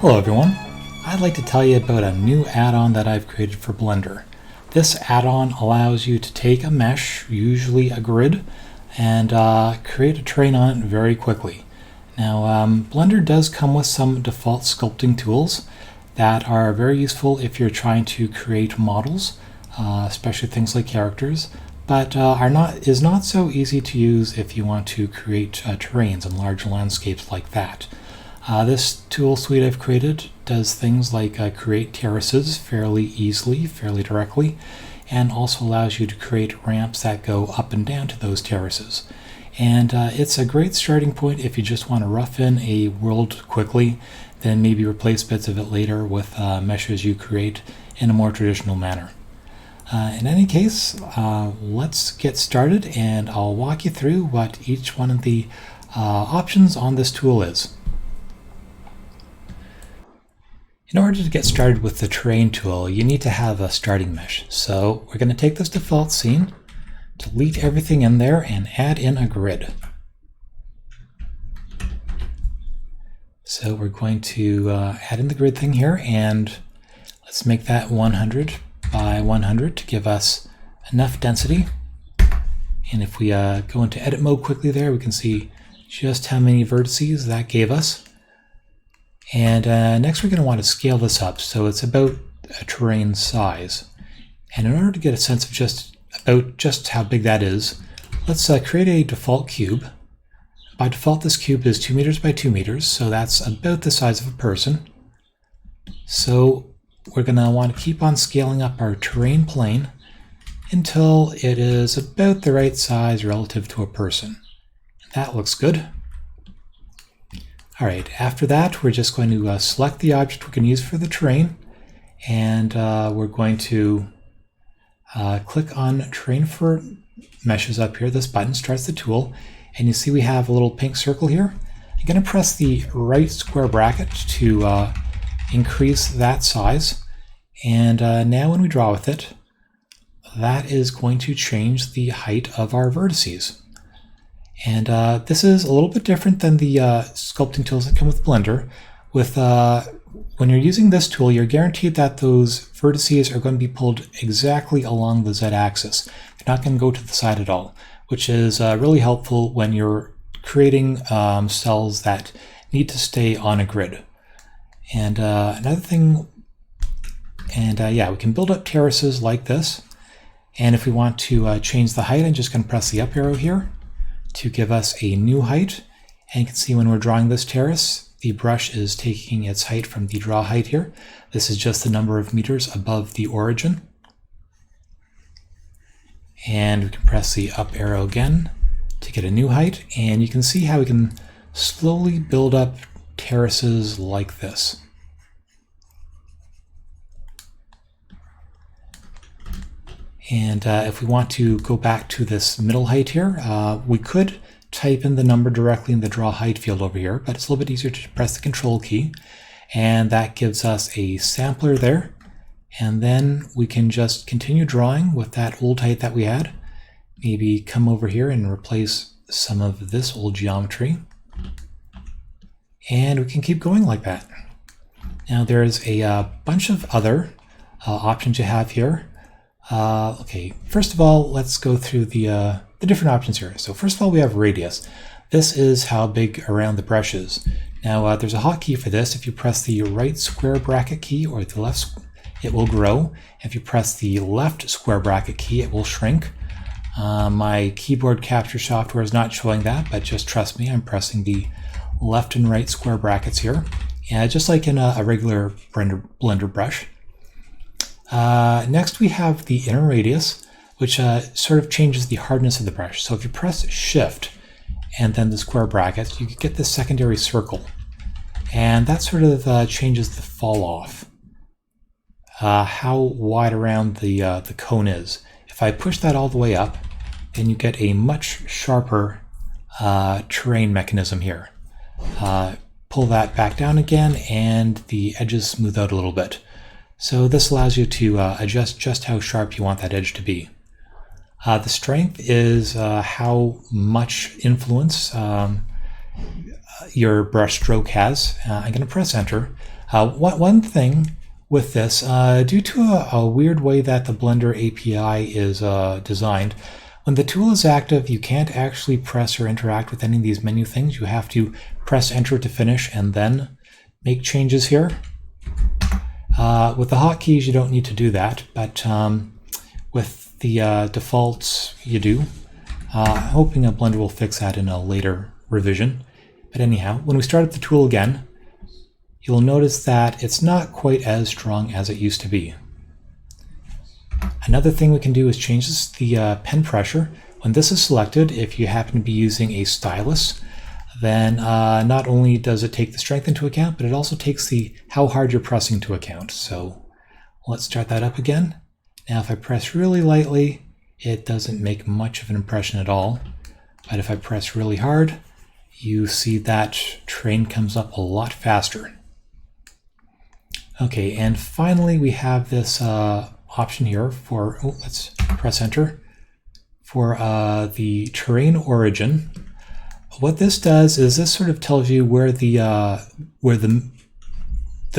Hello everyone, I'd like to tell you about a new add-on that I've created for Blender. This add-on allows you to take a mesh, usually a grid, and create a terrain on it very quickly. Now Blender does come with some default sculpting tools that are very useful if you're trying to create models, especially things like characters, but is not so easy to use if you want to create terrains and large landscapes like that. This tool suite I've created does things like create terraces fairly easily, fairly directly, and also allows you to create ramps that go up and down to those terraces. And it's a great starting point if you just want to rough in a world quickly, then maybe replace bits of it later with meshes you create in a more traditional manner. In any case, let's get started and I'll walk you through what each one of the options on this tool is. In order to get started with the terrain tool, you need to have a starting mesh. So we're going to take this default scene, delete everything in there, and add in a grid. So we're going to add in the grid thing here, and let's make that 100 by 100 to give us enough density. And if we go into edit mode quickly there, we can see just how many vertices that gave us. And next we're going to want to scale this up so it's about a terrain size. And in order to get a sense of just how big that is, let's create a default cube. By default this cube is 2 meters by 2 meters, so that's about the size of a person. So we're going to want to keep on scaling up our terrain plane until it is about the right size relative to a person. That looks good. Alright, after that we're just going to select the object we're going to use for the terrain, and we're going to click on Terrain for Meshes up here. This button starts the tool, and you see we have a little pink circle here. I'm going to press the right square bracket to increase that size, and now when we draw with it, that is going to change the height of our vertices. And this is a little bit different than the sculpting tools that come with Blender. When you're using this tool, you're guaranteed that those vertices are going to be pulled exactly along the z-axis. They're not going to go to the side at all, which is really helpful when you're creating cells that need to stay on a grid. And another thing, yeah, we can build up terraces like this. And if we want to change the height, I'm just going to press the up arrow here to give us a new height. And you can see when we're drawing this terrace, the brush is taking its height from the draw height here. This is just the number of meters above the origin. And we can press the up arrow again to get a new height. And you can see how we can slowly build up terraces like this. And if we want to go back to this middle height here, we could type in the number directly in the draw height field over here, but it's a little bit easier to press the control key, and that gives us a sampler there. And then we can just continue drawing with that old height that we had. Maybe come over here and replace some of this old geometry. And we can keep going like that. Now there's a bunch of other options you have here. Okay, first of all, let's go through the different options here. So first of all, we have radius. This is how big around the brush is. Now there's a hotkey for this. If you press the right square bracket key or the left, it will grow. If you press the left square bracket key, it will shrink. My keyboard capture software is not showing that, but just trust me, I'm pressing the left and right square brackets here. Yeah, just like in a regular Blender brush. Next we have the inner radius, which sort of changes the hardness of the brush. So if you press Shift and then the square brackets, you get this secondary circle. And that sort of changes the fall off, how wide around the cone is. If I push that all the way up, then you get a much sharper terrain mechanism here. Pull that back down again and the edges smooth out a little bit. So this allows you to adjust just how sharp you want that edge to be. The strength is how much influence your brush stroke has. I'm going to press enter. One thing with this, due to a weird way that the Blender API is designed, when the tool is active, you can't actually press or interact with any of these menu things. You have to press enter to finish and then make changes here. With the hotkeys, you don't need to do that, but with the defaults, you do. I'm hoping a Blender will fix that in a later revision. But anyhow, when we start up the tool again, you'll notice that it's not quite as strong as it used to be. Another thing we can do is change the pen pressure. When this is selected, if you happen to be using a stylus, then not only does it take the strength into account, but it also takes how hard you're pressing into account. So let's start that up again. Now if I press really lightly, it doesn't make much of an impression at all. But if I press really hard, you see that train comes up a lot faster. Okay, and finally we have this option here for, let's press enter, for the terrain origin. What this does is this sort of tells you where the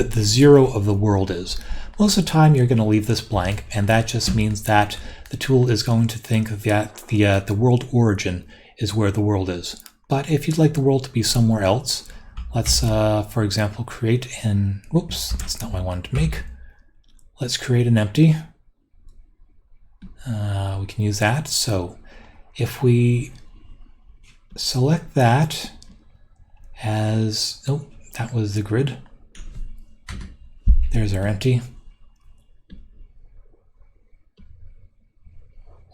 zero of the world is. Most of the time you're going to leave this blank, and that just means that the tool is going to think that the world origin is where the world is. But if you'd like the world to be somewhere else, let's for example create an, whoops, that's not what I wanted to make. Let's create an empty. We can use that. So if we select that as, oh, that was the grid. There's our empty.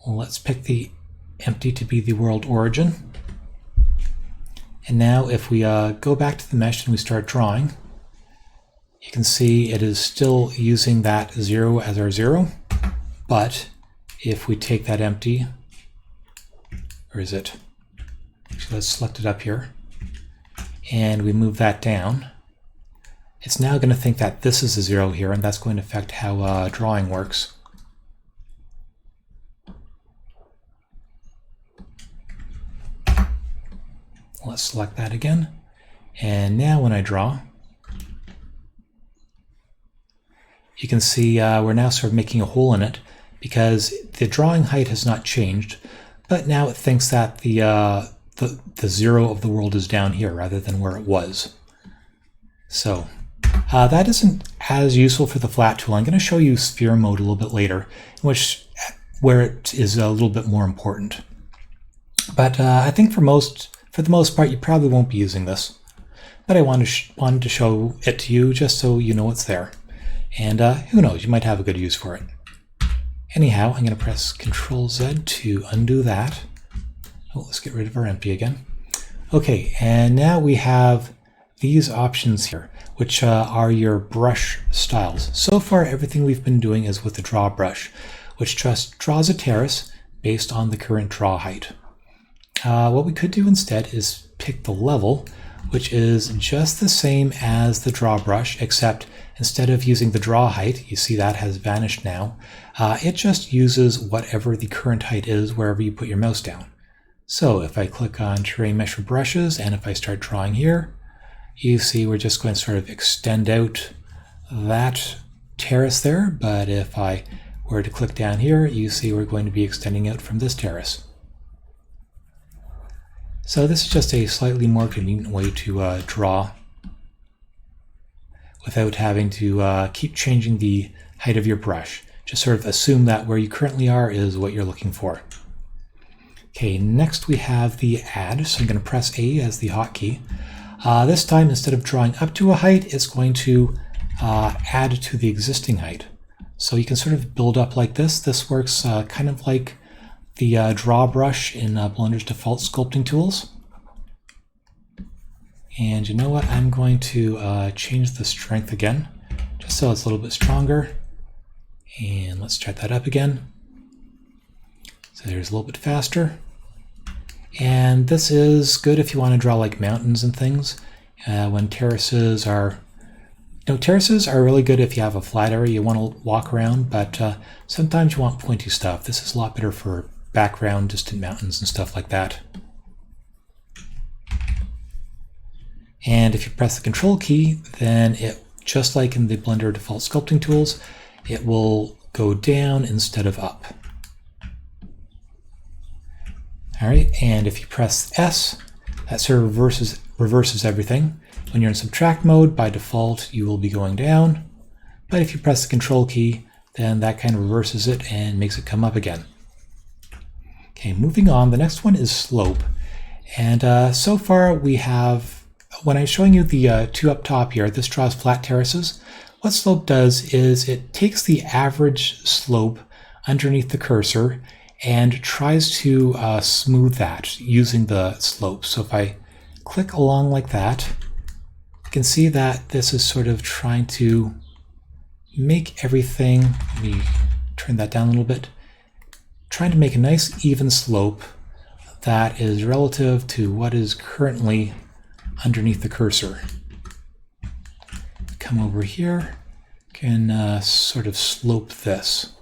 Let's pick the empty to be the world origin. And now if we go back to the mesh and we start drawing, you can see it is still using that 0 as our 0. But if we take that empty, where is it? Actually, let's select it up here. And we move that down. It's now going to think that this is a 0 here, and that's going to affect how drawing works. Let's select that again. And now when I draw, you can see we're now sort of making a hole in it because the drawing height has not changed, but now it thinks that the 0 of the world is down here rather than where it was. So that isn't as useful for the flat tool. I'm going to show you sphere mode a little bit later, where it is a little bit more important. But I think for the most part, you probably won't be using this. But I wanted to show it to you just so you know it's there. And who knows, you might have a good use for it. Anyhow, I'm going to press Ctrl-Z to undo that. Oh, let's get rid of our empty again. Okay, and now we have these options here, which are your brush styles. So far, everything we've been doing is with the draw brush, which just draws a terrace based on the current draw height. What we could do instead is pick the level, which is just the same as the draw brush, except instead of using the draw height, you see that has vanished now, it just uses whatever the current height is wherever you put your mouse down. So if I click on Terrain Mesh for Brushes, and if I start drawing here, you see we're just going to sort of extend out that terrace there, but if I were to click down here, you see we're going to be extending out from this terrace. So this is just a slightly more convenient way to draw without having to keep changing the height of your brush. Just sort of assume that where you currently are is what you're looking for. Okay, next we have the add. So I'm going to press A as the hotkey. This time, instead of drawing up to a height, it's going to add to the existing height. So you can sort of build up like this. This works kind of like the draw brush in Blender's default sculpting tools. And you know what? I'm going to change the strength again, just so it's a little bit stronger. And let's start that up again. So there's a little bit faster. And this is good if you want to draw like mountains and things. When terraces are, terraces are really good if you have a flat area you want to walk around, but sometimes you want pointy stuff. This is a lot better for background, distant mountains and stuff like that. And if you press the Control key, then it just like in the Blender default sculpting tools, it will go down instead of up. All right, and if you press S, that sort of reverses everything. When you're in subtract mode, by default, you will be going down. But if you press the Control key, then that kind of reverses it and makes it come up again. Okay, moving on, the next one is slope. And so far we have, when I'm showing you the two up top here, this draws flat terraces. What slope does is it takes the average slope underneath the cursor and tries to smooth that using the slope. So if I click along like that, you can see that this is sort of trying to make everything, let me turn that down a little bit, trying to make a nice even slope that is relative to what is currently underneath the cursor. Come over here, can sort of slope this.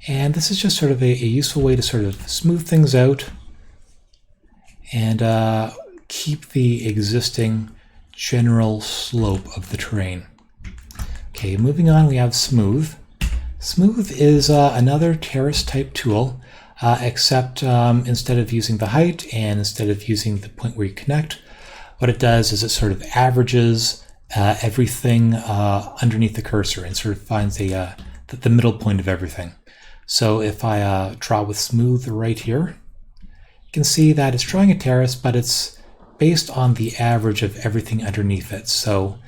And this is just sort of a useful way to sort of smooth things out and keep the existing general slope of the terrain. Okay, moving on, we have smooth. Smooth is another terrace type tool, except instead of using the height and instead of using the point where you connect, what it does is it sort of averages everything underneath the cursor and sort of finds the middle point of everything. So if I draw with smooth right here, you can see that it's drawing a terrace, but it's based on the average of everything underneath it. So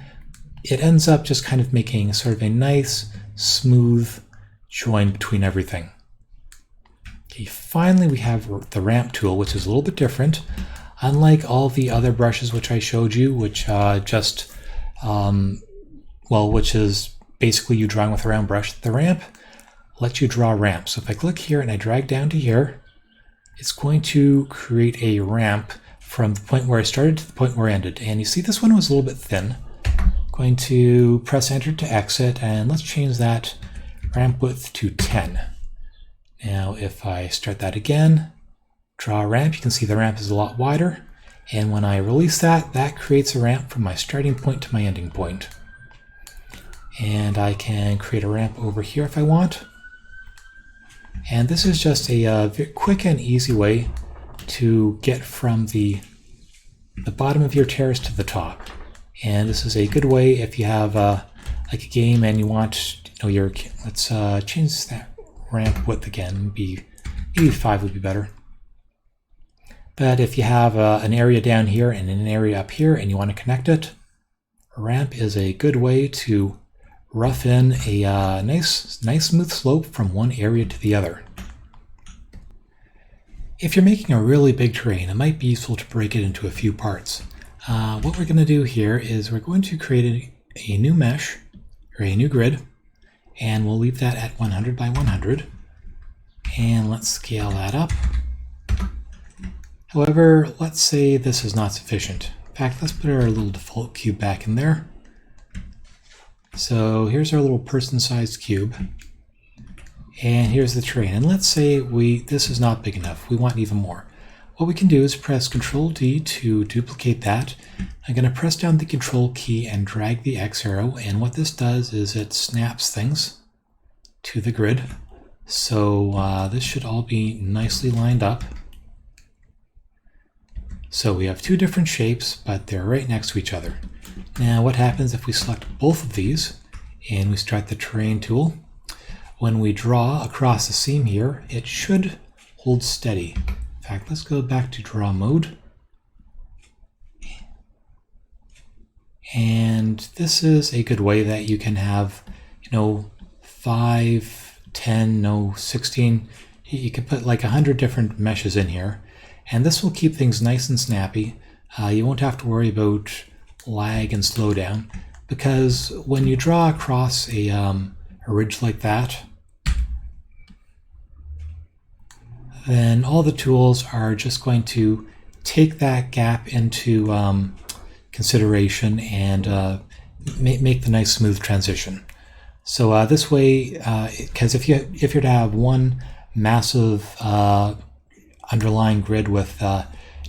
it ends up just kind of making sort of a nice, smooth join between everything. Okay, finally we have the ramp tool, which is a little bit different. Unlike all the other brushes which I showed you, which which is basically you drawing with a round brush, the ramp lets you draw ramps. So if I click here and I drag down to here, it's going to create a ramp from the point where I started to the point where I ended. And you see this one was a little bit thin. Going to press enter to exit, and let's change that ramp width to 10. Now if I start that again, draw a ramp, you can see the ramp is a lot wider, and when I release that, that creates a ramp from my starting point to my ending point. And I can create a ramp over here if I want. And this is just a very quick and easy way to get from the bottom of your terrace to the top. And this is a good way if you have like a game and you want, let's change that ramp width again. Maybe 5 would be better. But if you have an area down here and an area up here and you want to connect it, a ramp is a good way to rough in a nice smooth slope from one area to the other. If you're making a really big terrain, it might be useful to break it into a few parts. What we're going to do here is we're going to create a new mesh, or a new grid, and we'll leave that at 100 by 100. And let's scale that up. However, let's say this is not sufficient. In fact, let's put our little default cube back in there. So here's our little person-sized cube. And here's the terrain. And let's say this is not big enough. We want even more. What we can do is press Control D to duplicate that. I'm going to press down the Control key and drag the X arrow. And what this does is it snaps things to the grid. So this should all be nicely lined up. So we have two different shapes, but they're right next to each other. Now what happens if we select both of these and we start the terrain tool? When we draw across the seam here, it should hold steady. In fact, let's go back to draw mode. And this is a good way that you can have, 5, 10, 16. You can put like 100 different meshes in here. And this will keep things nice and snappy. You won't have to worry about lag and slowdown, because when you draw across a ridge like that, then all the tools are just going to take that gap into consideration and make the nice smooth transition. So this way, because if you're to have one massive underlying grid with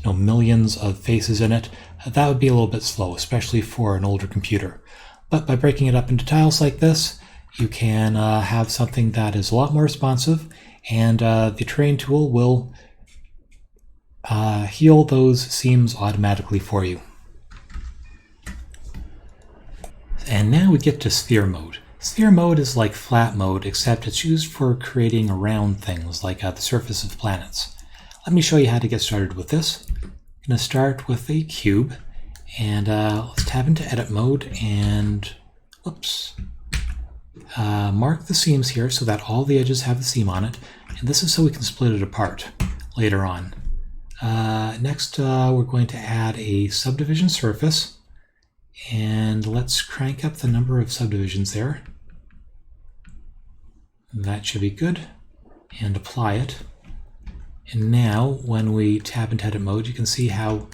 millions of faces in it, that would be a little bit slow, especially for an older computer. But by breaking it up into tiles like this, you can have something that is a lot more responsive, and the terrain tool will heal those seams automatically for you. And now we get to sphere mode. Sphere mode is like flat mode, except it's used for creating around things like the surface of planets. Let me show you how to get started with this. I'm going to start with a cube, and let's tab into edit mode and mark the seams here so that all the edges have the seam on it, and this is so we can split it apart later on. Next we're going to add a subdivision surface, and let's crank up the number of subdivisions there. That should be good, and apply it. And now when we tab into edit mode, you can see how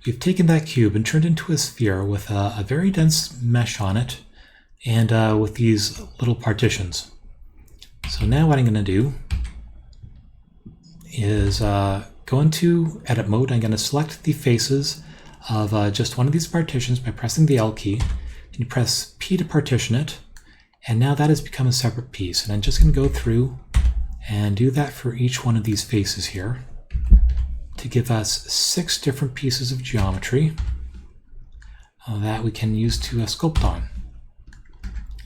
we've taken that cube and turned it into a sphere with a very dense mesh on it, and with these little partitions. So now what I'm going to do is go into edit mode. I'm going to select the faces of just one of these partitions by pressing the L key. Then you press P to partition it, and now that has become a separate piece. And I'm just going to go through and do that for each one of these faces here to give us 6 different pieces of geometry that we can use to sculpt on.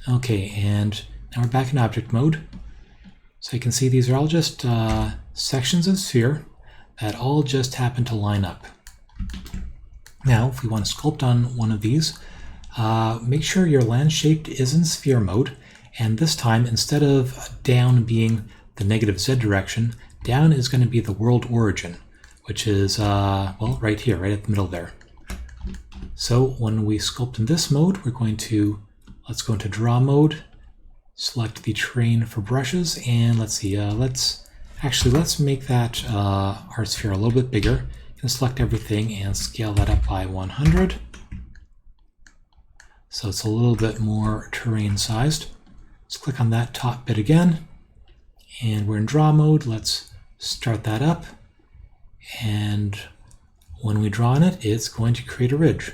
Okay, and now we're back in object mode. So you can see these are all just sections of sphere that all just happen to line up. Now, if we want to sculpt on one of these, make sure your land shape is in sphere mode, and this time, instead of down being the negative Z direction, down is going to be the world origin, which is, well, right here, right at the middle there. So when we sculpt in this mode, we're going to, let's go into draw mode, select the terrain for brushes, and let's see, let's make that our sphere a little bit bigger. You can select everything and scale that up by 100. So it's a little bit more terrain sized. Let's click on that top bit again, and we're in draw mode. Let's start that up, and when we draw on it, it's going to create a ridge.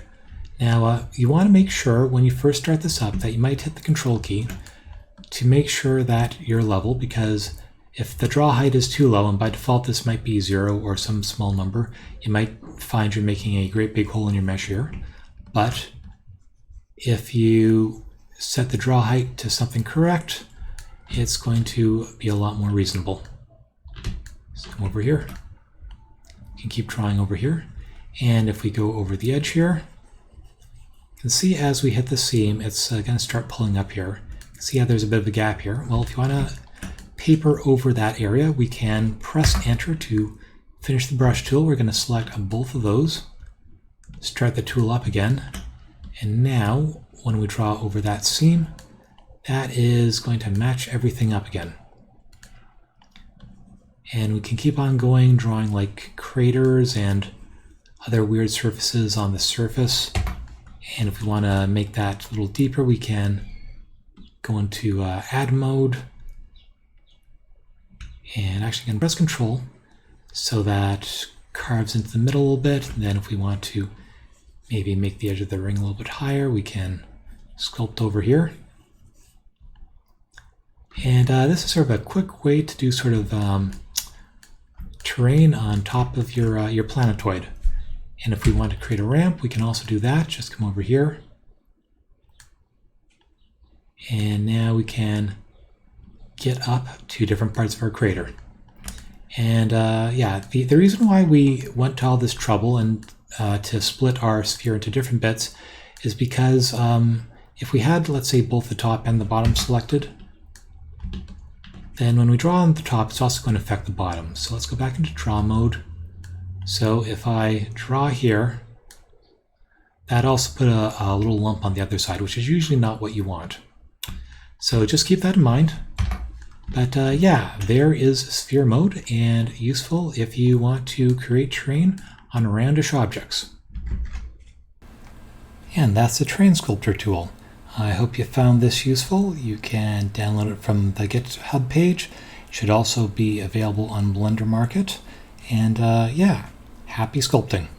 Now you want to make sure when you first start this up that you might hit the control key to make sure that you're level, because if the draw height is too low, and by default this might be 0 or some small number, you might find you're making a great big hole in your mesh here. But if you set the draw height to something correct, it's going to be a lot more reasonable. So come over here. You can keep drawing over here. And if we go over the edge here, you can see as we hit the seam, it's going to start pulling up here. See how there's a bit of a gap here? Well, if you want to paper over that area, we can press Enter to finish the brush tool. We're going to select both of those, start the tool up again, and now when we draw over that seam, that is going to match everything up again. And we can keep on going, drawing like craters and other weird surfaces on the surface. And if we want to make that a little deeper, we can go into add mode, and actually can press Control so that carves into the middle a little bit. And then if we want to maybe make the edge of the ring a little bit higher, we can sculpt over here. And this is sort of a quick way to do sort of terrain on top of your planetoid. And if we want to create a ramp, we can also do that. Just come over here. And now we can get up to different parts of our crater. And yeah, the reason why we went to all this trouble and to split our sphere into different bits is because if we had, let's say, both the top and the bottom selected, then when we draw on the top, it's also going to affect the bottom. So let's go back into draw mode. So if I draw here, that also put a little lump on the other side, which is usually not what you want. So just keep that in mind. But yeah, there is sphere mode, and useful if you want to create terrain on roundish objects. And that's the Terrain Sculptor tool. I hope you found this useful. You can download it from the GitHub page. It should also be available on Blender Market. And yeah, Happy sculpting.